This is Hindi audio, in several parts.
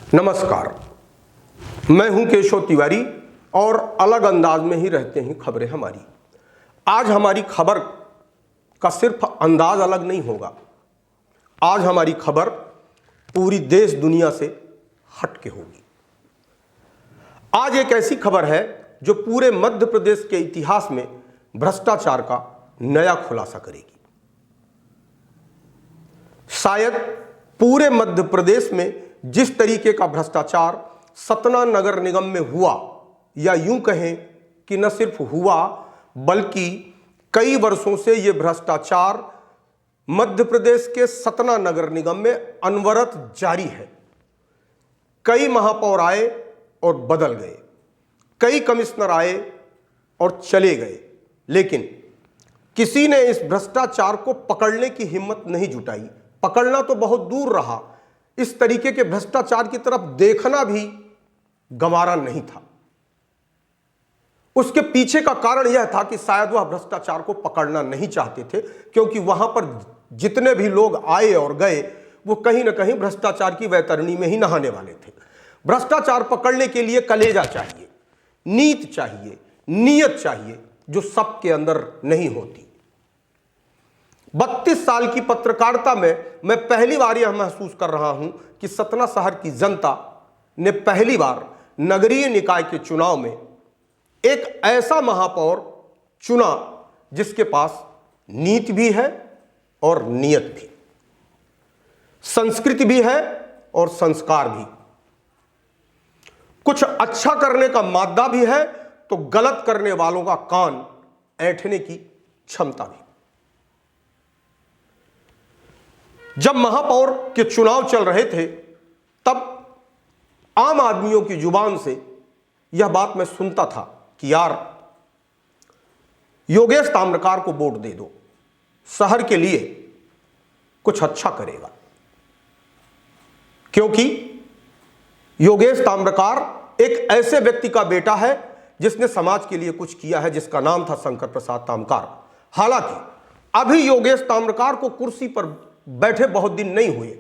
नमस्कार, मैं हूं केशव तिवारी और अलग अंदाज में ही रहते हैं खबरें हमारी। आज हमारी खबर का सिर्फ अंदाज अलग नहीं होगा, आज हमारी खबर पूरी देश दुनिया से हट के होगी। आज एक ऐसी खबर है जो पूरे मध्य प्रदेश के इतिहास में भ्रष्टाचार का नया खुलासा करेगी। शायद पूरे मध्य प्रदेश में जिस तरीके का भ्रष्टाचार सतना नगर निगम में हुआ, या यूं कहें कि न सिर्फ हुआ बल्कि कई वर्षों से यह भ्रष्टाचार मध्य प्रदेश के सतना नगर निगम में अनवरत जारी है। कई महापौर आए और बदल गए, कई कमिश्नर आए और चले गए, लेकिन किसी ने इस भ्रष्टाचार को पकड़ने की हिम्मत नहीं जुटाई। पकड़ना तो बहुत दूर रहा, इस तरीके के भ्रष्टाचार की तरफ देखना भी गंवारा नहीं था। उसके पीछे का कारण यह था कि शायद वह भ्रष्टाचार को पकड़ना नहीं चाहते थे, क्योंकि वहां पर जितने भी लोग आए और गए वो कहीं ना कहीं भ्रष्टाचार की वैतरणी में ही नहाने वाले थे। भ्रष्टाचार पकड़ने के लिए कलेजा चाहिए, नीति चाहिए, नीयत चाहिए, जो सबके अंदर नहीं होती। 32 साल की पत्रकारिता में मैं पहली बार यह महसूस कर रहा हूं कि सतना शहर की जनता ने पहली बार नगरीय निकाय के चुनाव में एक ऐसा महापौर चुना जिसके पास नीति भी है और नियत भी, संस्कृति भी है और संस्कार भी, कुछ अच्छा करने का मादा भी है तो गलत करने वालों का कान ऐंठने की क्षमता भी। जब महापौर के चुनाव चल रहे थे तब आम आदमियों की जुबान से यह बात मैं सुनता था कि यार योगेश ताम्रकार को वोट दे दो, शहर के लिए कुछ अच्छा करेगा। क्योंकि योगेश ताम्रकार एक ऐसे व्यक्ति का बेटा है जिसने समाज के लिए कुछ किया है, जिसका नाम था शंकर प्रसाद ताम्रकार। हालांकि अभी योगेश ताम्रकार को कुर्सी पर बैठे बहुत दिन नहीं हुए,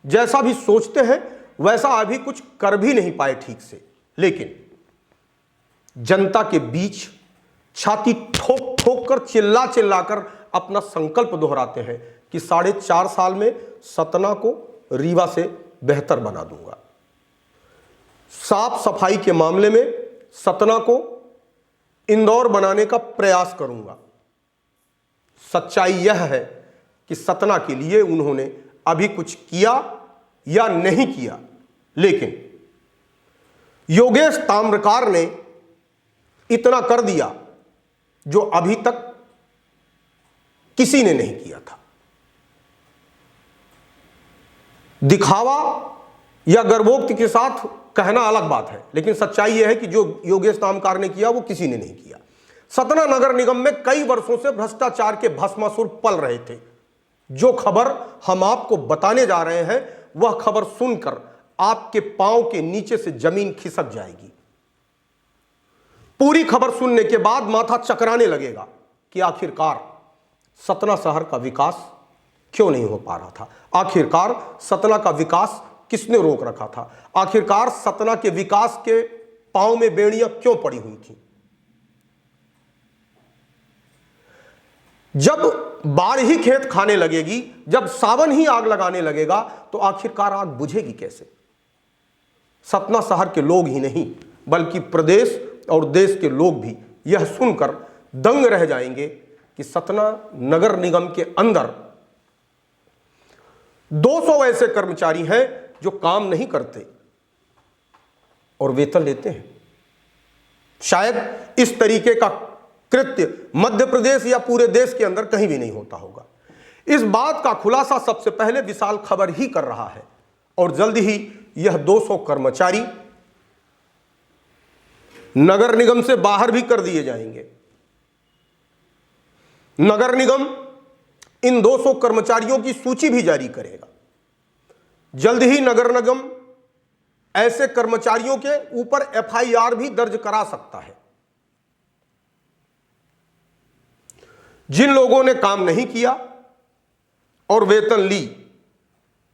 जैसा भी सोचते हैं वैसा अभी कुछ कर भी नहीं पाए ठीक से, लेकिन जनता के बीच छाती ठोक ठोक कर चिल्ला चिल्ला कर अपना संकल्प दोहराते हैं कि 4.5 साल में सतना को रीवा से बेहतर बना दूंगा। साफ सफाई के मामले में सतना को इंदौर बनाने का प्रयास करूंगा। सच्चाई यह है कि सतना के लिए उन्होंने अभी कुछ किया या नहीं किया, लेकिन योगेश ताम्रकार ने इतना कर दिया जो अभी तक किसी ने नहीं किया था। दिखावा या गर्वोक्ति के साथ कहना अलग बात है, लेकिन सच्चाई यह है कि जो योगेश ताम्रकार ने किया वो किसी ने नहीं किया। सतना नगर निगम में कई वर्षों से भ्रष्टाचार के भस्मासुर पल रहे थे। जो खबर हम आपको बताने जा रहे हैं वह खबर सुनकर आपके पांव के नीचे से जमीन खिसक जाएगी। पूरी खबर सुनने के बाद माथा चकराने लगेगा कि आखिरकार सतना शहर का विकास क्यों नहीं हो पा रहा था, आखिरकार सतना का विकास किसने रोक रखा था, आखिरकार सतना के विकास के पांव में बेड़ियां क्यों पड़ी हुई थी। जब बाढ़ ही खेत खाने लगेगी, जब सावन ही आग लगाने लगेगा, तो आखिरकार आग बुझेगी कैसे। सतना शहर के लोग ही नहीं बल्कि प्रदेश और देश के लोग भी यह सुनकर दंग रह जाएंगे कि सतना नगर निगम के अंदर 200 ऐसे कर्मचारी हैं जो काम नहीं करते और वेतन लेते हैं। शायद इस तरीके का कृत्य मध्य प्रदेश या पूरे देश के अंदर कहीं भी नहीं होता होगा। इस बात का खुलासा सबसे पहले विशाल खबर ही कर रहा है और जल्द ही यह 200 कर्मचारी नगर निगम से बाहर भी कर दिए जाएंगे। नगर निगम इन 200 कर्मचारियों की सूची भी जारी करेगा। जल्द ही नगर निगम ऐसे कर्मचारियों के ऊपर एफआईआर भी दर्ज करा सकता है। जिन लोगों ने काम नहीं किया और वेतन ली,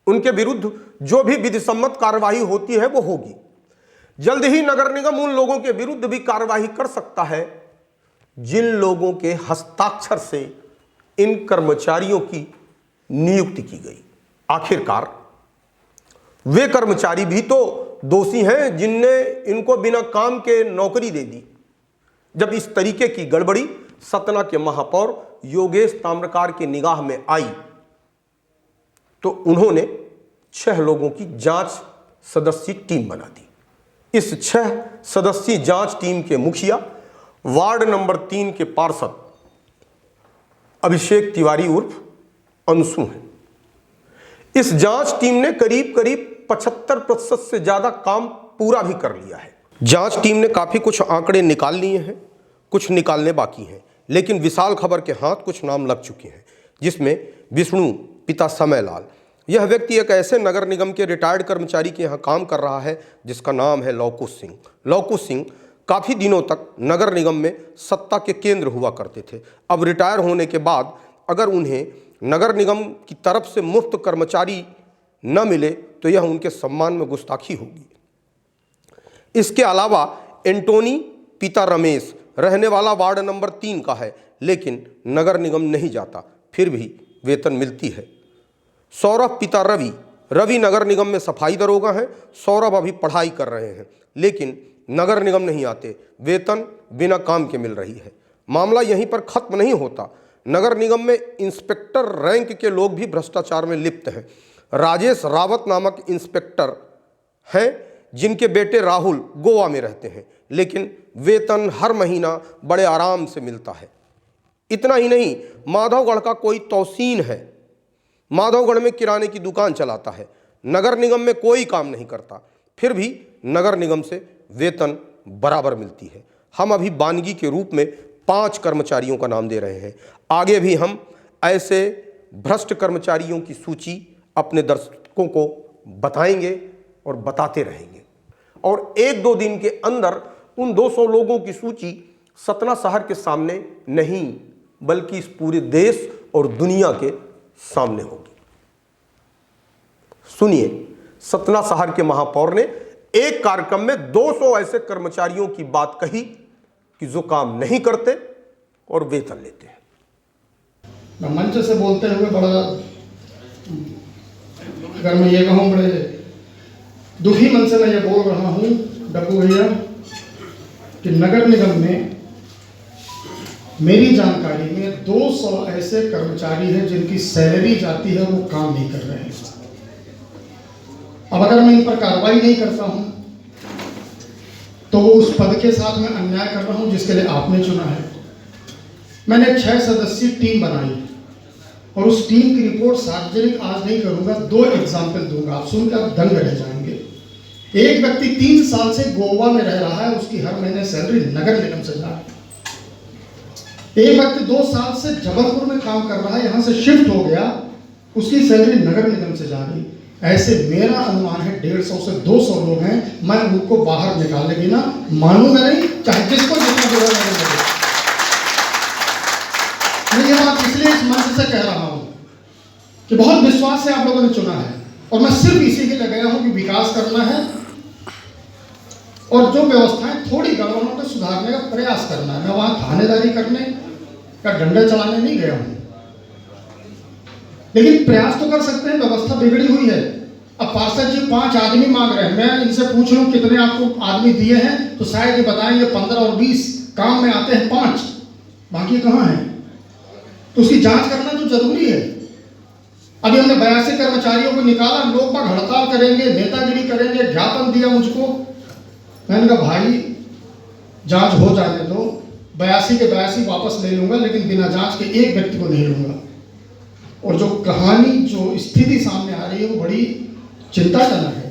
उनके विरुद्ध जो भी विधि सम्मत कार्रवाई होती है वो होगी। जल्द ही नगर निगम उन लोगों के विरुद्ध भी कार्रवाई कर सकता है जिन लोगों के हस्ताक्षर से इन कर्मचारियों की नियुक्ति की गई। आखिरकार वे कर्मचारी भी तो दोषी हैं जिनने इनको बिना काम के नौकरी दे दी। जब इस तरीके की गड़बड़ी सतना के महापौर योगेश ताम्रकार की निगाह में आई तो उन्होंने 6 लोगों की जांच सदस्यीय टीम बना दी। इस 6 सदस्यीय जांच टीम के मुखिया वार्ड नंबर 3 के पार्षद अभिषेक तिवारी उर्फ अंशु हैं। इस जांच टीम ने करीब 75% से ज्यादा काम पूरा भी कर लिया है। जांच टीम ने काफी कुछ आंकड़े निकाल लिए हैं, कुछ निकालने बाकी हैं, लेकिन विशाल खबर के हाथ कुछ नाम लग चुके हैं, जिसमें विष्णु पिता समयलाल। यह व्यक्ति एक ऐसे नगर निगम के रिटायर्ड कर्मचारी के यहाँ काम कर रहा है जिसका नाम है लौकुश सिंह। लौकुश सिंह काफ़ी दिनों तक नगर निगम में सत्ता के केंद्र हुआ करते थे। अब रिटायर होने के बाद अगर उन्हें नगर निगम की तरफ से मुफ्त कर्मचारी न मिले तो यह उनके सम्मान में गुस्ताखी होगी। इसके अलावा एंटोनी पिता रमेश रहने वाला वार्ड नंबर 3 का है, लेकिन नगर निगम नहीं जाता, फिर भी वेतन मिलती है। सौरभ पिता रवि नगर निगम में सफाई दरोगा हैं। सौरभ अभी पढ़ाई कर रहे हैं, लेकिन नगर निगम नहीं आते, वेतन बिना काम के मिल रही है। मामला यहीं पर खत्म नहीं होता। नगर निगम में इंस्पेक्टर रैंक के लोग भी भ्रष्टाचार में लिप्त हैं। राजेश रावत नामक इंस्पेक्टर हैं जिनके बेटे राहुल गोवा में रहते हैं, लेकिन वेतन हर महीना बड़े आराम से मिलता है। इतना ही नहीं, माधवगढ़ का कोई तौसीन है, माधवगढ़ में किराने की दुकान चलाता है, नगर निगम में कोई काम नहीं करता, फिर भी नगर निगम से वेतन बराबर मिलती है। हम अभी बानगी के रूप में 5 कर्मचारियों का नाम दे रहे हैं। आगे भी हम ऐसे भ्रष्ट कर्मचारियों की सूची अपने दर्शकों को बताएंगे और बताते रहेंगे, और 1-2 दिन के अंदर उन 200 लोगों की सूची सतना शहर के सामने नहीं बल्कि इस पूरे देश और दुनिया के सामने होगी। सुनिए, सतना शहर के महापौर ने एक कार्यक्रम में 200 ऐसे कर्मचारियों की बात कही कि जो काम नहीं करते और वेतन लेते हैं। मैं मंच से बोलते हुए बड़ा, अगर मैं ये कहूं, बड़े दुखी मन से मैं ये बोल रहा हूं डब्बू भैया कि नगर निगम में मेरी जानकारी में 200 ऐसे कर्मचारी हैं जिनकी सैलरी जाती है, वो काम नहीं कर रहे हैं। अब अगर मैं इन पर कार्रवाई नहीं करता हूं तो वो उस पद के साथ मैं अन्याय कर रहा हूं जिसके लिए आपने चुना है। मैंने 6 सदस्यीय टीम बनाई और उस टीम की रिपोर्ट सार्वजनिक आज नहीं करूंगा, 2 एग्जाम्पल दूंगा, आप सुनकर आप दंग रह जाएंगे। एक व्यक्ति 3 साल से गोवा में रह रहा है, उसकी हर महीने सैलरी नगर निगम से जा रही है। एक व्यक्ति 2 साल से जबलपुर में काम कर रहा है, यहां से शिफ्ट हो गया, उसकी सैलरी नगर निगम से जा रही। ऐसे मेरा अनुमान है 150 से 200 लोग हैं, मैं उनको बाहर निकालने बिना मानूंगा नहीं, चाहे जिसको जितना बुरा लगे। मैं ये बात इसलिए इस मंच से कह रहा हूं कि बहुत विश्वास से आप लोगों ने चुना है और मैं सिर्फ इसी के लिए गया हूं कि विकास करना है और जो व्यवस्थाएं थोड़ी गड़बड़ हो तो सुधारने का प्रयास करना है। मैं वहां थानेदारी करने का डंडा चलाने नहीं गया हूं, लेकिन प्रयास तो कर सकते हैं। व्यवस्था बिगड़ी हुई है। अब पार्षद जी 5 आदमी मांग रहे हैं, मैं इनसे पूछ लूं कितने आपको आदमी दिए हैं तो शायद ये बताएंगे 15 और 20, काम में आते हैं 5, बाकी कहां है? तो उसकी जांच करना तो जरूरी है। अभी हमने 82 कर्मचारियों को निकाला, लोग बाग हड़ताल करेंगे, नेतागिरी करेंगे, ज्ञापन दिया मुझको। मैंने कहा भाई जांच हो जाने दो, 82 के 82 वापस ले लूंगा, लेकिन बिना जांच के एक व्यक्ति को नहीं लूंगा। और जो कहानी, जो स्थिति सामने आ रही है वो बड़ी चिंताजनक है।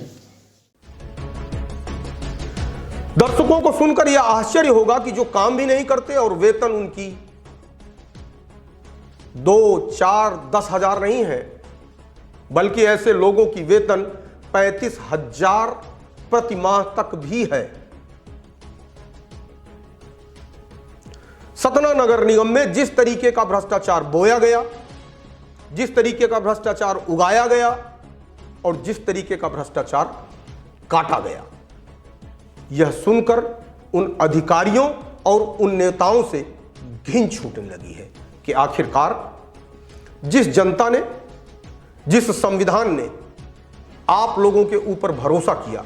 दर्शकों को सुनकर यह आश्चर्य होगा कि जो काम भी नहीं करते और वेतन उनकी 2, 4, 10 हजार नहीं है, बल्कि ऐसे लोगों की वेतन 35,000 प्रति माह तक भी है। सतना नगर निगम में जिस तरीके का भ्रष्टाचार बोया गया, जिस तरीके का भ्रष्टाचार उगाया गया, और जिस तरीके का भ्रष्टाचार काटा गया, यह सुनकर उन अधिकारियों और उन नेताओं से घिन छूटने लगी है कि आखिरकार जिस जनता ने, जिस संविधान ने आप लोगों के ऊपर भरोसा किया,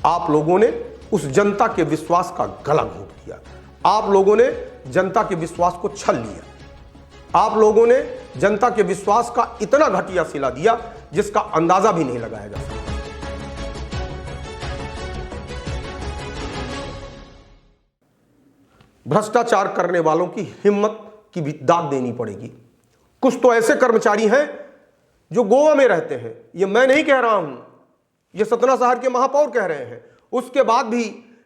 आप लोगों ने उस जनता के विश्वास का गला घोंट दिया। आप लोगों ने जनता के विश्वास को छल लिया। आप लोगों ने जनता के विश्वास का इतना घटिया सिला दिया जिसका अंदाजा भी नहीं लगाया जा सकता। भ्रष्टाचार करने वालों की हिम्मत की भी दाद देनी पड़ेगी। कुछ तो ऐसे कर्मचारी हैं जो गोवा में रहते हैं, ये मैं नहीं कह रहा हूं, ये सतना शहर के महापौर कह रहे हैं, उसके बाद भी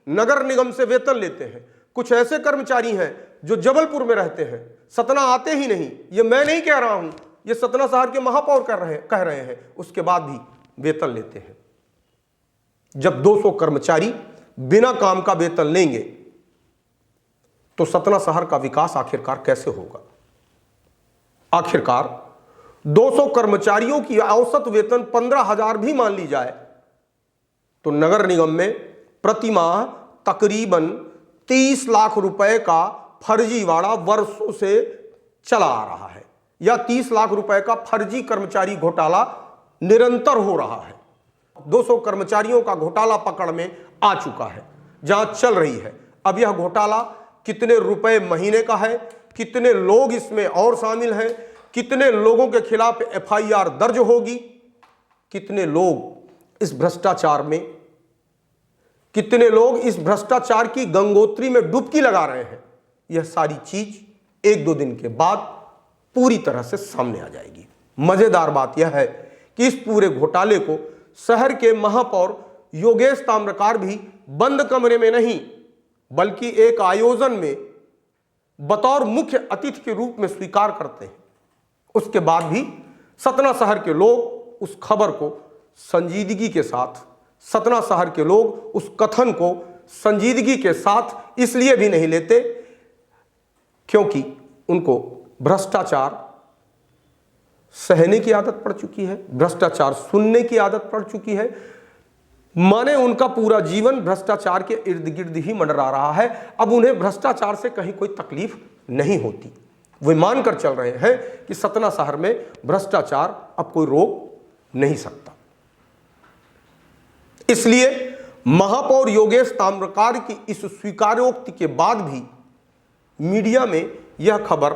नगर निगम से वेतन लेते हैं। कुछ ऐसे कर्मचारी हैं जो जबलपुर में रहते हैं, सतना आते ही नहीं, ये मैं नहीं कह रहा हूं, ये सतना शहर के महापौर कह रहे हैं, उसके बाद भी वेतन लेते हैं। जब 200 कर्मचारी बिना काम का वेतन लेंगे तो सतना शहर का विकास आखिरकार कैसे होगा? आखिरकार 200 कर्मचारियों की औसत वेतन 15,000 भी मान ली जाए तो नगर निगम में प्रति माह तकरीबन 30 लाख रुपए का फर्जीवाड़ा वर्षों से चला आ रहा है, या 30 लाख रुपए का फर्जी कर्मचारी घोटाला निरंतर हो रहा है। 200 कर्मचारियों का घोटाला पकड़ में आ चुका है, जांच चल रही है। अब यह घोटाला कितने रुपए महीने का है, कितने लोग इसमें और शामिल हैं, कितने लोगों के खिलाफ FIR दर्ज होगी, कितने लोग इस भ्रष्टाचार में, कितने लोग इस भ्रष्टाचार की गंगोत्री में डुबकी लगा रहे हैं, यह सारी चीज 1-2 दिन के बाद पूरी तरह से सामने आ जाएगी। मजेदार बात यह है कि इस पूरे घोटाले को शहर के महापौर योगेश ताम्रकार भी बंद कमरे में नहीं बल्कि एक आयोजन में बतौर मुख्य अतिथि के रूप में स्वीकार करते हैं। उसके बाद भी सतना शहर के लोग उस खबर को संजीदगी के साथ, सतना शहर के लोग उस कथन को संजीदगी के साथ इसलिए भी नहीं लेते क्योंकि उनको भ्रष्टाचार सहने की आदत पड़ चुकी है, भ्रष्टाचार सुनने की आदत पड़ चुकी है। माने उनका पूरा जीवन भ्रष्टाचार के इर्द गिर्द ही मंडरा रहा है। अब उन्हें भ्रष्टाचार से कहीं कोई तकलीफ नहीं होती। वे मानकर चल रहे हैं कि सतना शहर में भ्रष्टाचार अब कोई रोक नहीं सकता। इसलिए महापौर योगेश ताम्रकार की इस स्वीकारोक्ति के बाद भी मीडिया में यह खबर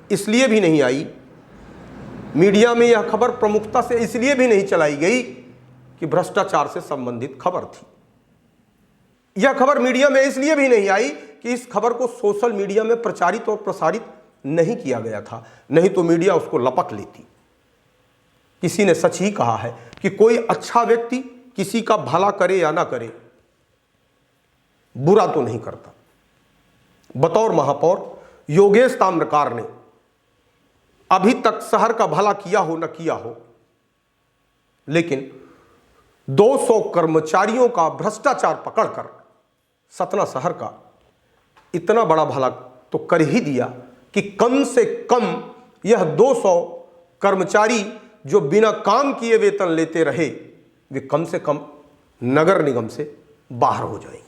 इसलिए भी नहीं आई, मीडिया में यह खबर प्रमुखता से इसलिए भी नहीं चलाई गई कि भ्रष्टाचार से संबंधित खबर थी। यह खबर मीडिया में इसलिए भी नहीं आई कि इस खबर को सोशल मीडिया में प्रचारित और प्रसारित नहीं किया गया था, नहीं तो मीडिया उसको लपक लेती। किसी ने सच ही कहा है कि कोई अच्छा व्यक्ति किसी का भला करे या ना करे, बुरा तो नहीं करता। बतौर महापौर योगेश ताम्रकार ने अभी तक शहर का भला किया हो न किया हो, लेकिन 200 कर्मचारियों का भ्रष्टाचार पकड़कर सतना शहर का इतना बड़ा भला तो कर ही दिया कि कम से कम यह 200 कर्मचारी जो बिना काम किए वेतन लेते रहे, वे कम से कम नगर निगम से बाहर हो जाएंगे।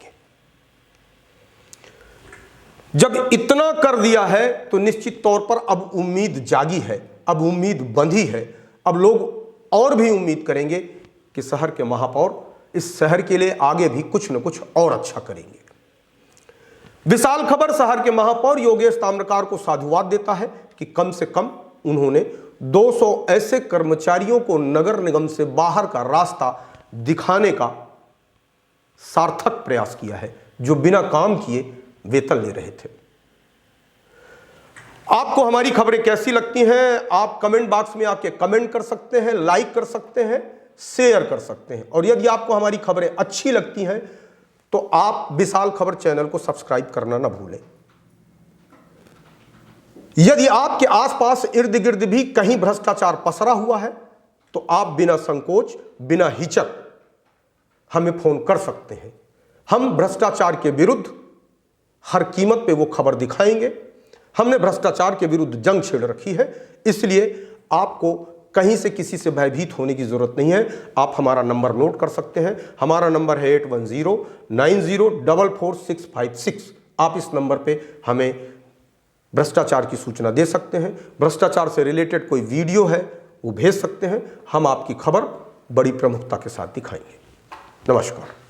जब इतना कर दिया है तो निश्चित तौर पर अब उम्मीद जागी है, अब उम्मीद बंधी है। अब लोग और भी उम्मीद करेंगे कि शहर के महापौर इस शहर के लिए आगे भी कुछ न कुछ और अच्छा करेंगे। विशाल खबर शहर के महापौर योगेश ताम्रकार को साधुवाद देता है कि कम से कम उन्होंने 200 ऐसे कर्मचारियों को नगर निगम से बाहर का रास्ता दिखाने का सार्थक प्रयास किया है, जो बिना काम किए वेतन ले रहे थे। आपको हमारी खबरें कैसी लगती हैं? आप कमेंट बॉक्स में आके कमेंट कर सकते हैं, लाइक कर सकते हैं, शेयर कर सकते हैं। और यदि आपको हमारी खबरें अच्छी लगती हैं तो आप विशाल खबर चैनल को सब्सक्राइब करना ना भूलें। यदि आपके आसपास इर्द गिर्द भी कहीं भ्रष्टाचार पसरा हुआ है तो आप बिना संकोच, बिना हिचक हमें फोन कर सकते हैं। हम भ्रष्टाचार के विरुद्ध हर कीमत पे वो खबर दिखाएंगे। हमने भ्रष्टाचार के विरुद्ध जंग छेड़ रखी है, इसलिए आपको कहीं से किसी से भयभीत होने की ज़रूरत नहीं है। आप हमारा नंबर नोट कर सकते हैं। हमारा नंबर है 8109044656। आप इस नंबर पे हमें भ्रष्टाचार की सूचना दे सकते हैं। भ्रष्टाचार से रिलेटेड कोई वीडियो है वो भेज सकते हैं। हम आपकी खबर बड़ी प्रमुखता के साथ दिखाएंगे। नमस्कार।